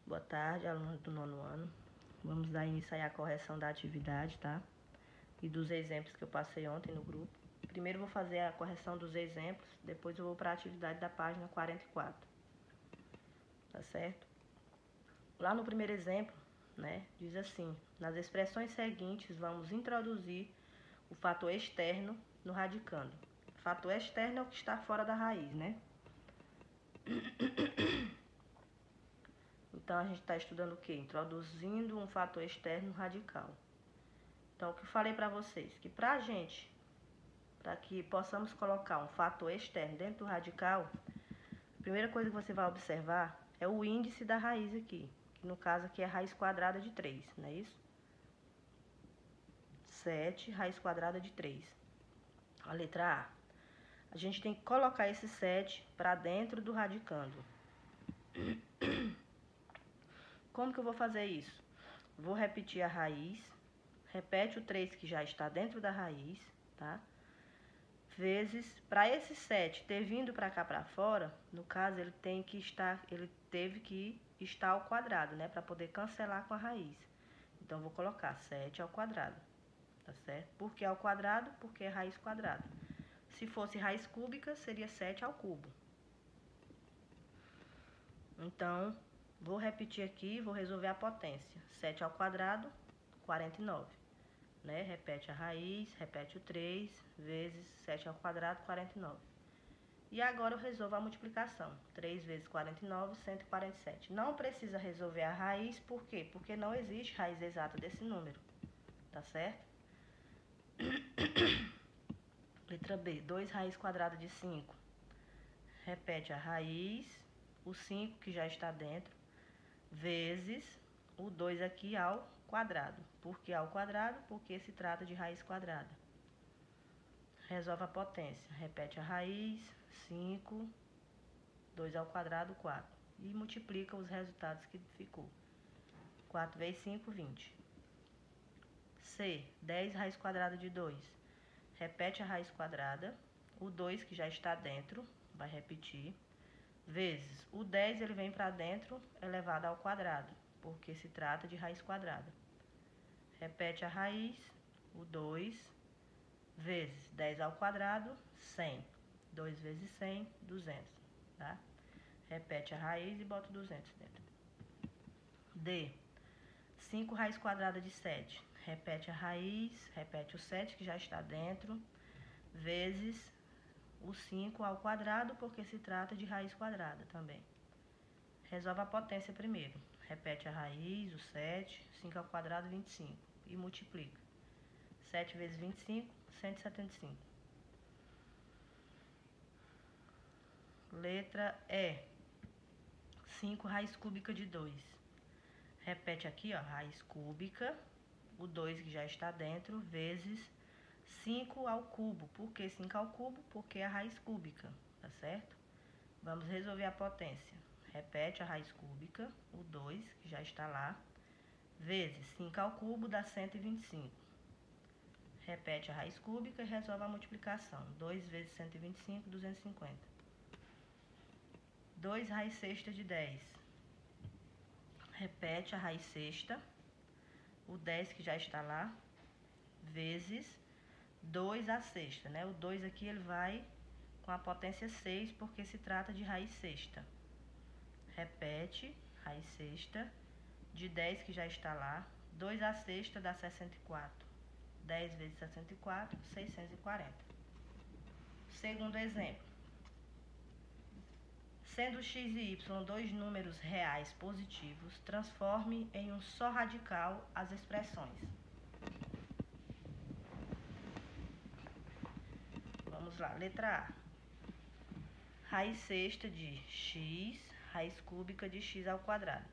Boa tarde, alunos do 9º ano. Vamos dar início aí à correção da atividade, tá? E dos exemplos que eu passei ontem no grupo. Primeiro eu vou fazer a correção dos exemplos, depois eu vou para a atividade da página 44. Tá certo? Lá no primeiro exemplo, né, diz assim: nas expressões seguintes, vamos introduzir o fator externo no radicando. O fator externo é o que está fora da raiz, né? Então, a gente está estudando o quê? Introduzindo um fator externo radical. Então, o que eu falei para vocês? Que para que possamos colocar um fator externo dentro do radical, a primeira coisa que você vai observar é o índice da raiz aqui. Que no caso aqui é a raiz quadrada de 3, não é isso? 7, raiz quadrada de 3. A letra A. A gente tem que colocar esse 7 para dentro do radicando. Como que eu vou fazer isso? Vou repetir a raiz, repete o 3 que já está dentro da raiz, tá? Vezes, para esse 7 ter vindo para cá para fora, no caso ele teve que estar ao quadrado, né? Para poder cancelar com a raiz. Então, vou colocar 7 ao quadrado, tá certo? Por que ao quadrado? Porque é raiz quadrada. Se fosse raiz cúbica, seria 7 ao cubo. Então, vou repetir aqui, vou resolver a potência. 7 ao quadrado, 49. Né? Repete a raiz, repete o 3, vezes 7 ao quadrado, 49. E agora eu resolvo a multiplicação. 3 vezes 49, 147. Não precisa resolver a raiz, por quê? Porque não existe raiz exata desse número. Tá certo? Letra B, 2 raiz quadrada de 5. Repete a raiz, o 5 que já está dentro, vezes o 2 aqui ao quadrado. Por que ao quadrado? Porque se trata de raiz quadrada. Resolve a potência. Repete a raiz, 5, 2 ao quadrado, 4. E multiplica os resultados que ficou. 4 vezes 5, 20. C, 10 raiz quadrada de 2. Repete a raiz quadrada, o 2 que já está dentro, vai repetir, vezes o 10 ele vem para dentro elevado ao quadrado, porque se trata de raiz quadrada. Repete a raiz, o 2, vezes 10 ao quadrado, 100. 2 vezes 100, 200, tá? Repete a raiz e bota 200 dentro. D, 5 raiz quadrada de 7. Repete a raiz, repete o 7 que já está dentro, vezes o 5 ao quadrado, porque se trata de raiz quadrada também. Resolve a potência primeiro. Repete a raiz, o 7, 5 ao quadrado, 25. E multiplica. 7 vezes 25, 175. Letra E. 5 raiz cúbica de 2. Repete aqui, ó, raiz cúbica, o 2 que já está dentro, vezes 5 ao cubo. Por que 5 ao cubo? Porque é a raiz cúbica, tá certo? Vamos resolver a potência. Repete a raiz cúbica, o 2, que já está lá, vezes 5 ao cubo dá 125. Repete a raiz cúbica e resolve a multiplicação. 2 vezes 125, 250. 2 raiz sexta de 10. Repete a raiz sexta, o 10 que já está lá, vezes 2 à sexta, né? O 2 aqui ele vai com a potência 6, porque se trata de raiz sexta. Repete, raiz sexta, de 10 que já está lá, 2 à sexta dá 64. 10 vezes 64, 640. Segundo exemplo. Sendo x e y dois números reais positivos, transforme em um só radical as expressões. Vamos lá, letra A. Raiz sexta de x, raiz cúbica de x ao quadrado.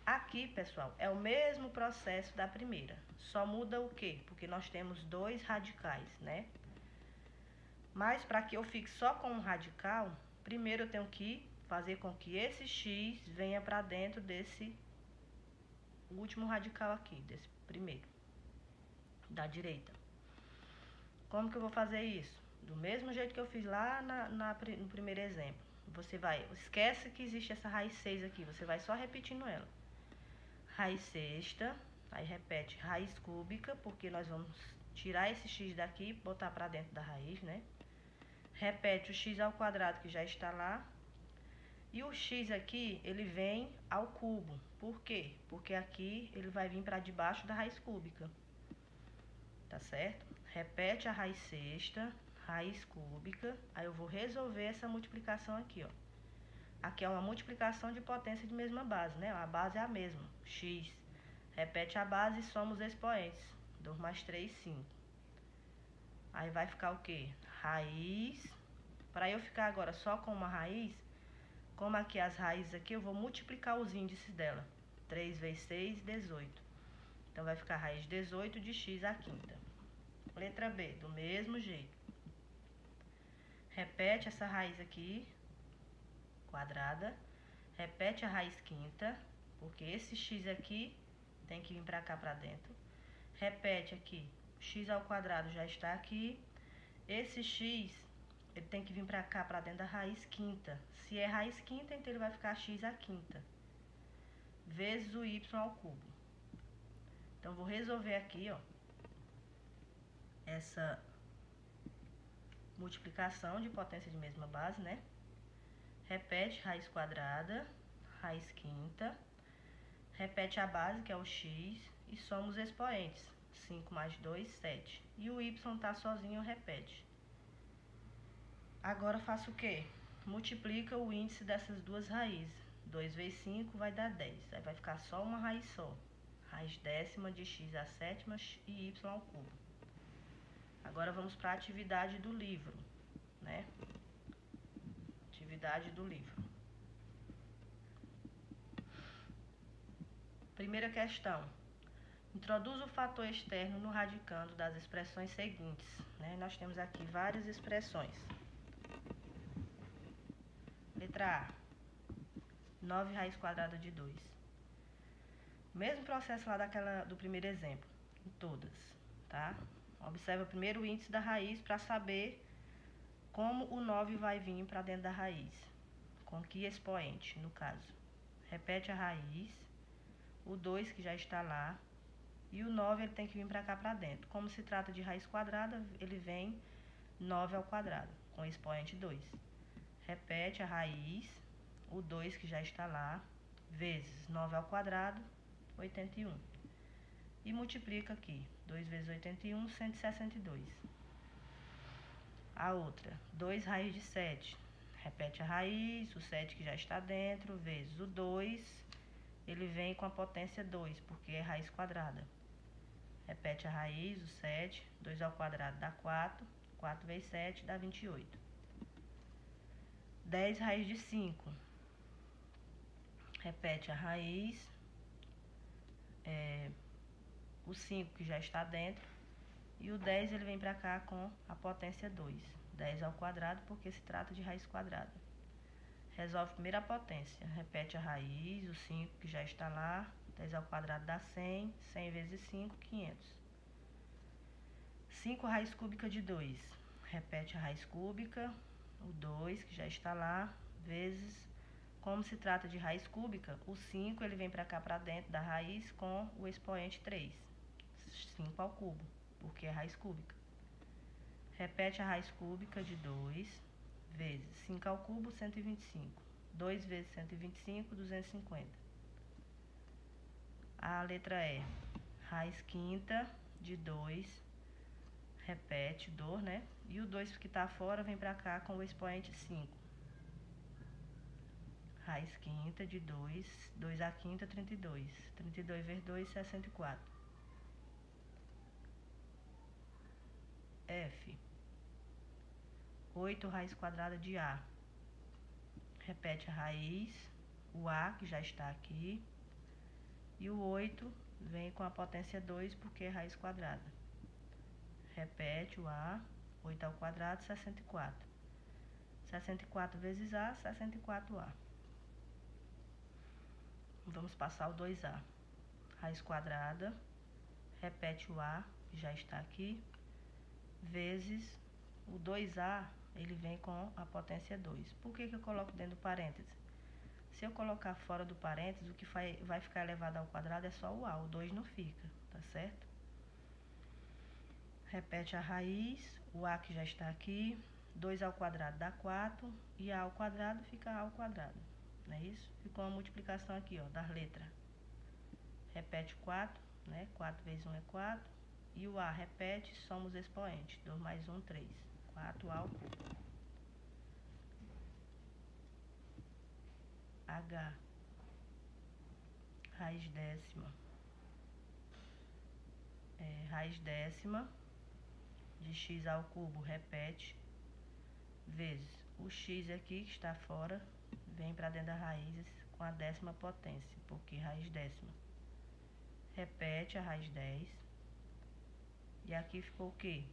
Aqui, pessoal, é o mesmo processo da primeira. Só muda o quê? Porque nós temos dois radicais, né? Mas para que eu fique só com um radical, primeiro eu tenho que fazer com que esse x venha para dentro desse último radical aqui, desse primeiro, da direita. Como que eu vou fazer isso? Do mesmo jeito que eu fiz lá no primeiro exemplo. você vai... Esquece que existe essa raiz 6 aqui, você vai só repetindo ela. Raiz sexta, aí repete raiz cúbica, porque nós vamos tirar esse x daqui e botar para dentro da raiz, né? Repete o x ao quadrado que já está lá. E o x aqui, ele vem ao cubo. Por quê? Porque aqui ele vai vir para debaixo da raiz cúbica. Tá certo? Repete a raiz sexta, raiz cúbica. Aí eu vou resolver essa multiplicação aqui, ó. Aqui é uma multiplicação de potência de mesma base, né? A base é a mesma, x. Repete a base e soma os expoentes. 2 mais 3, 5. Aí vai ficar o quê? Raiz. Para eu ficar agora só com uma raiz, como aqui as raízes aqui, eu vou multiplicar os índices dela. 3 vezes 6, 18. Então, vai ficar raiz 18 de x à quinta. Letra B, do mesmo jeito. Repete essa raiz aqui, quadrada. Repete a raiz quinta, porque esse x aqui tem que vir para cá, para dentro. Repete aqui, x ao quadrado já está aqui. Esse x, ele tem que vir para cá, para dentro da raiz quinta. Se é raiz quinta, então ele vai ficar x à quinta, vezes o y ao cubo. Então, vou resolver aqui, ó, essa multiplicação de potência de mesma base, né? Repete raiz quadrada, raiz quinta. Repete a base, que é o x, e soma os expoentes. 5 mais 2, 7. E o y tá sozinho, repete. Agora, faço o quê? Multiplica o índice dessas duas raízes. 2 vezes 5 vai dar 10. Aí vai ficar só uma raiz só. Raiz décima de x à sétima e y ao cubo. Agora, vamos para a atividade do livro, né? Atividade do livro. Primeira questão. Introduz o fator externo no radicando das expressões seguintes, né? Nós temos aqui várias expressões. Letra A. 9 raiz quadrada de 2. Mesmo processo lá do primeiro exemplo, em todas, tá? Observa primeiro o índice da raiz para saber como o 9 vai vir para dentro da raiz. Com que expoente, no caso. Repete a raiz, o 2 que já está lá, e o 9 ele tem que vir para cá, para dentro. Como se trata de raiz quadrada, ele vem 9 ao quadrado, com expoente 2. Repete a raiz, o 2 que já está lá, vezes 9 ao quadrado, 81. E multiplica aqui, 2 vezes 81, 162. A outra, 2 raiz de 7. Repete a raiz, o 7 que já está dentro, vezes o 2, ele vem com a potência 2, porque é raiz quadrada. Repete a raiz, o 7, 2 ao quadrado dá 4, 4 vezes 7 dá 28. 10 raiz de 5. Repete a raiz, o 5 que já está dentro, e o 10 ele vem para cá com a potência 2. 10 ao quadrado, porque se trata de raiz quadrada. Resolve primeiro a potência. Repete a raiz, o 5 que já está lá. 10 ao quadrado dá 100. 100 vezes 5, 500. 5 raiz cúbica de 2. Repete a raiz cúbica, o 2 que já está lá, vezes... Como se trata de raiz cúbica, o 5 ele vem para cá, para dentro da raiz com o expoente 3. 5 ao cubo, porque é raiz cúbica. Repete a raiz cúbica de 2, vezes 5 ao cubo, 125. 2 vezes 125, 250. A letra E. Raiz quinta de 2. Repete, dor, né? E o 2 que está fora vem para cá com o expoente 5. Raiz quinta de 2. 2 à quinta, 32. 32 vezes 2, 64. F. 8 raiz quadrada de A. Repete a raiz, o A que já está aqui, e o 8 vem com a potência 2 porque é raiz quadrada. Repete o A, 8 ao quadrado, 64. 64 vezes A, 64A. Vamos passar o 2A. Raiz quadrada, repete o A que já está aqui, vezes o 2A, ele vem com a potência 2. Por que eu coloco dentro do parênteses? Se eu colocar fora do parênteses, o que vai ficar elevado ao quadrado é só o A, o 2 não fica, tá certo? Repete a raiz, o A que já está aqui, 2 ao quadrado dá 4, e A ao quadrado fica A ao quadrado, não é isso? Ficou uma multiplicação aqui, ó, das letras. Repete 4, né? 4 vezes 1 é 4, e o A repete, soma os expoentes, 2 mais 1, 3, 4A ao cubo. H, raiz décima de x ao cubo, repete, vezes o x aqui que está fora, vem para dentro da raiz com a 10ª potência, porque raiz décima. Repete a raiz 10, e aqui ficou o quê?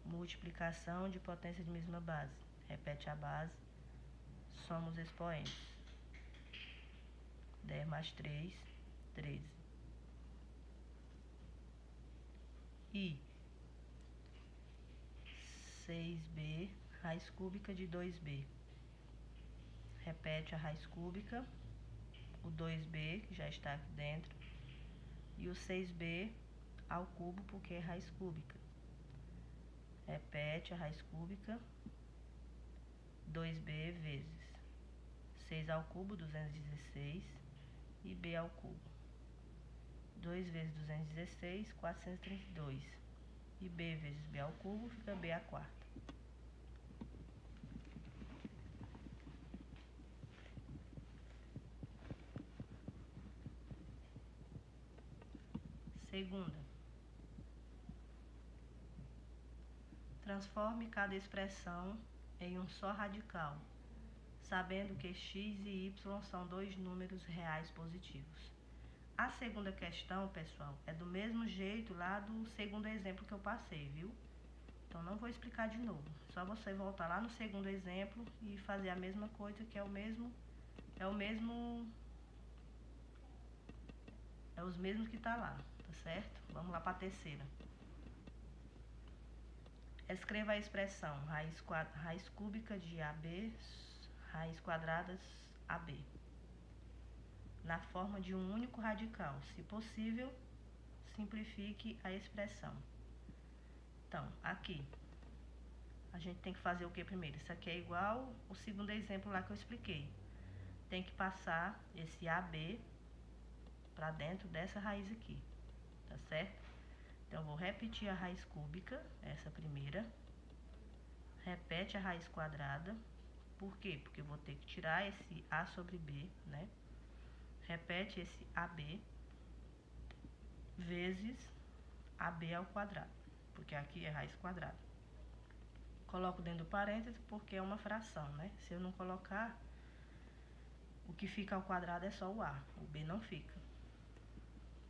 Multiplicação de potência de mesma base. Repete a base, soma os expoentes. 10 mais 3, 13. E 6b, raiz cúbica de 2b. Repete a raiz cúbica, o 2b, que já está aqui dentro, e o 6b ao cubo, porque é raiz cúbica. Repete a raiz cúbica, 2b vezes 6 ao cubo, 216, e b ao cubo. 2 vezes 216, 432. E b vezes b ao cubo fica b à quarta. Segunda. Transforme cada expressão em um só radical, sabendo que x e y são dois números reais positivos. A segunda questão, pessoal, é do mesmo jeito lá do segundo exemplo que eu passei, viu? Então, não vou explicar de novo. Só você voltar lá no segundo exemplo e fazer a mesma coisa, que é os mesmos que tá lá, tá certo? Vamos lá para a terceira. Escreva a expressão raiz cúbica de AB, raiz quadradas AB, na forma de um único radical. Se possível, simplifique a expressão. Então, aqui, a gente tem que fazer o que primeiro? Isso aqui é igual o segundo exemplo lá que eu expliquei. Tem que passar esse AB para dentro dessa raiz aqui, tá certo? Então, eu vou repetir a raiz cúbica, essa primeira. Repete a raiz quadrada. Por quê? Porque eu vou ter que tirar esse A sobre B, né? Repete esse AB vezes AB ao quadrado, porque aqui é raiz quadrada. Coloco dentro do parênteses porque é uma fração, né? Se eu não colocar, o que fica ao quadrado é só o A, o B não fica.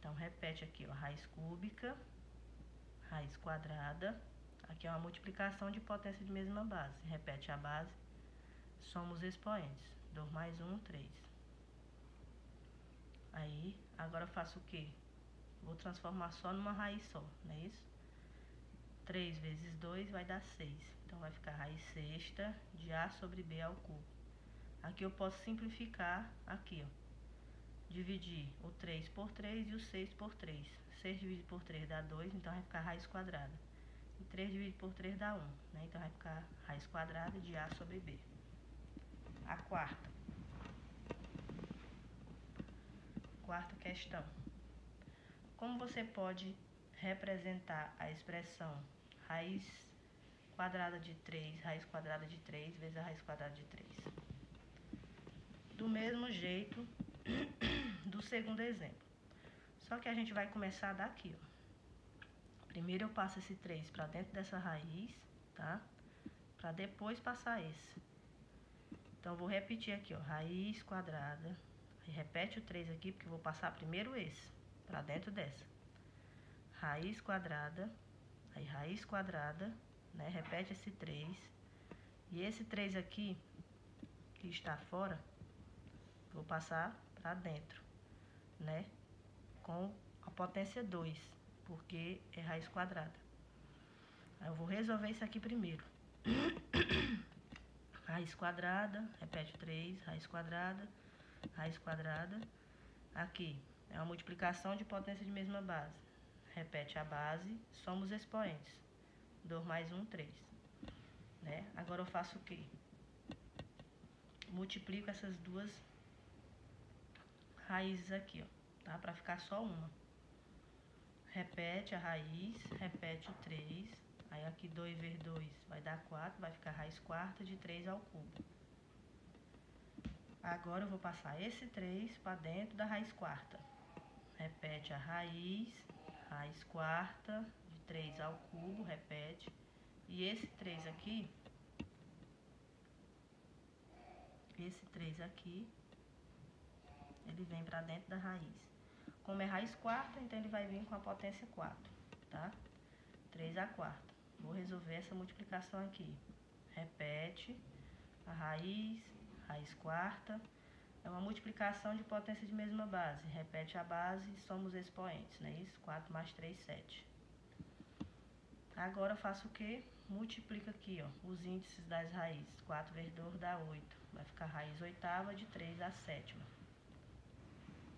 Então, repete aqui, ó, raiz cúbica, raiz quadrada. Aqui é uma multiplicação de potência de mesma base. Repete a base, soma os expoentes. 2 mais 1, 3. Aí, agora eu faço o quê? Vou transformar só numa raiz só, não é isso? 3 vezes 2 vai dar 6. Então, vai ficar raiz sexta de A sobre B ao cubo. Aqui eu posso simplificar aqui, ó. Dividir o 3 por 3 e o 6 por 3. 6 dividido por 3 dá 2, então vai ficar raiz quadrada. E 3 dividido por 3 dá 1, né? Então vai ficar raiz quadrada de A sobre B. A quarta questão. Como você pode representar a expressão raiz quadrada de 3 vezes a raiz quadrada de 3? Do mesmo jeito do segundo exemplo. Só que a gente vai começar daqui, ó. Primeiro eu passo esse 3 para dentro dessa raiz, tá? Para depois passar esse. Então, eu vou repetir aqui, ó, raiz quadrada. Repete o 3 aqui, porque eu vou passar primeiro esse, para dentro dessa. Raiz quadrada, aí raiz quadrada, né? Repete esse 3. E esse 3 aqui, que está fora, vou passar para dentro, né? Com a potência 2, porque é raiz quadrada. Aí eu vou resolver isso aqui primeiro. Raiz quadrada, repete o 3, raiz quadrada, raiz quadrada. Aqui é uma multiplicação de potência de mesma base. Repete a base, soma os expoentes. 2 mais 1, 3. Né? Agora eu faço o quê? Multiplico essas duas raízes aqui, ó, tá? Pra ficar só uma. Repete a raiz, repete o 3. Aí aqui 2 vezes 2 vai dar 4, vai ficar raiz quarta de 3 ao cubo. Agora eu vou passar esse 3 para dentro da raiz quarta. Repete a raiz, raiz quarta de 3 ao cubo, repete. E esse 3 aqui, ele vem para dentro da raiz. Como é raiz quarta, então ele vai vir com a potência 4, tá? 3 a quarta. Vou resolver essa multiplicação aqui. Repete a raiz, raiz quarta. É uma multiplicação de potência de mesma base. Repete a base e soma os expoentes, não é isso? 4 mais 3, 7. Agora eu faço o quê? Multiplico aqui, ó, os índices das raízes. 4 vezes 2 dá 8. Vai ficar raiz oitava de 3 a sétima.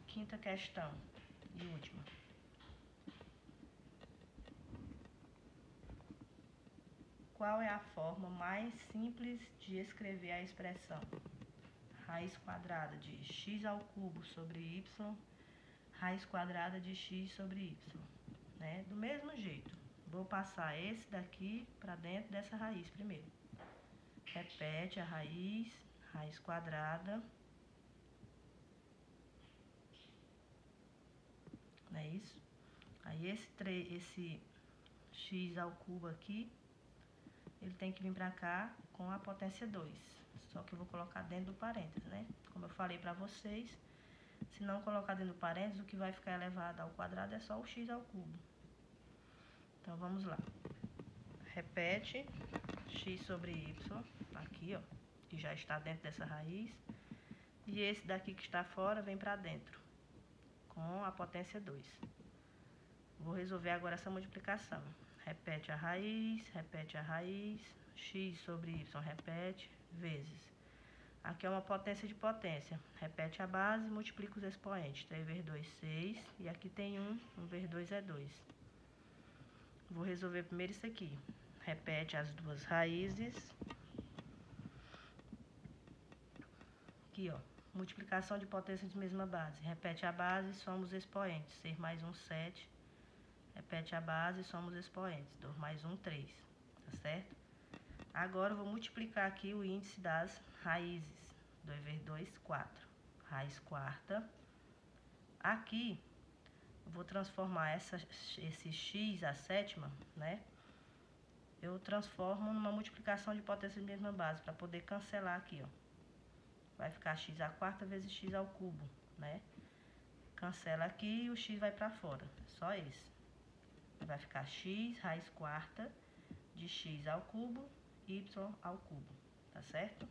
Quinta questão e última. Qual é a forma mais simples de escrever a expressão raiz quadrada de x ao cubo sobre y, raiz quadrada de x sobre y, né? Do mesmo jeito, vou passar esse daqui para dentro dessa raiz primeiro. Repete a raiz, raiz quadrada, não é isso? Aí esse x ao cubo aqui, ele tem que vir para cá com a potência 2. Só que eu vou colocar dentro do parênteses, né? Como eu falei para vocês, se não colocar dentro do parênteses, o que vai ficar elevado ao quadrado é só o x ao cubo. Então, vamos lá. Repete x sobre y, aqui, ó, que já está dentro dessa raiz. E esse daqui que está fora vem para dentro, com a potência 2. Vou resolver agora essa multiplicação. Repete a raiz, x sobre y, repete, vezes. Aqui é uma potência de potência. Repete a base, multiplica os expoentes. 3 vezes 2, 6. E aqui tem 1, 1 vezes 2 é 2. Vou resolver primeiro isso aqui. Repete as duas raízes. Aqui, ó. Multiplicação de potência de mesma base. Repete a base, soma os expoentes. 6 mais 1, 7. Repete a base, soma os expoentes. 2 mais 1, 3. Tá certo? Agora eu vou multiplicar aqui o índice das raízes. 2 vezes 2, 4. Raiz quarta. Aqui, eu vou transformar esse x, a sétima, né? Eu transformo numa multiplicação de potência de mesma base, para poder cancelar aqui, ó. Vai ficar x à quarta vezes x ao cubo, né? Cancela aqui e o x vai para fora. Só esse. Vai ficar x raiz quarta de x ao cubo, y ao cubo. Tá certo?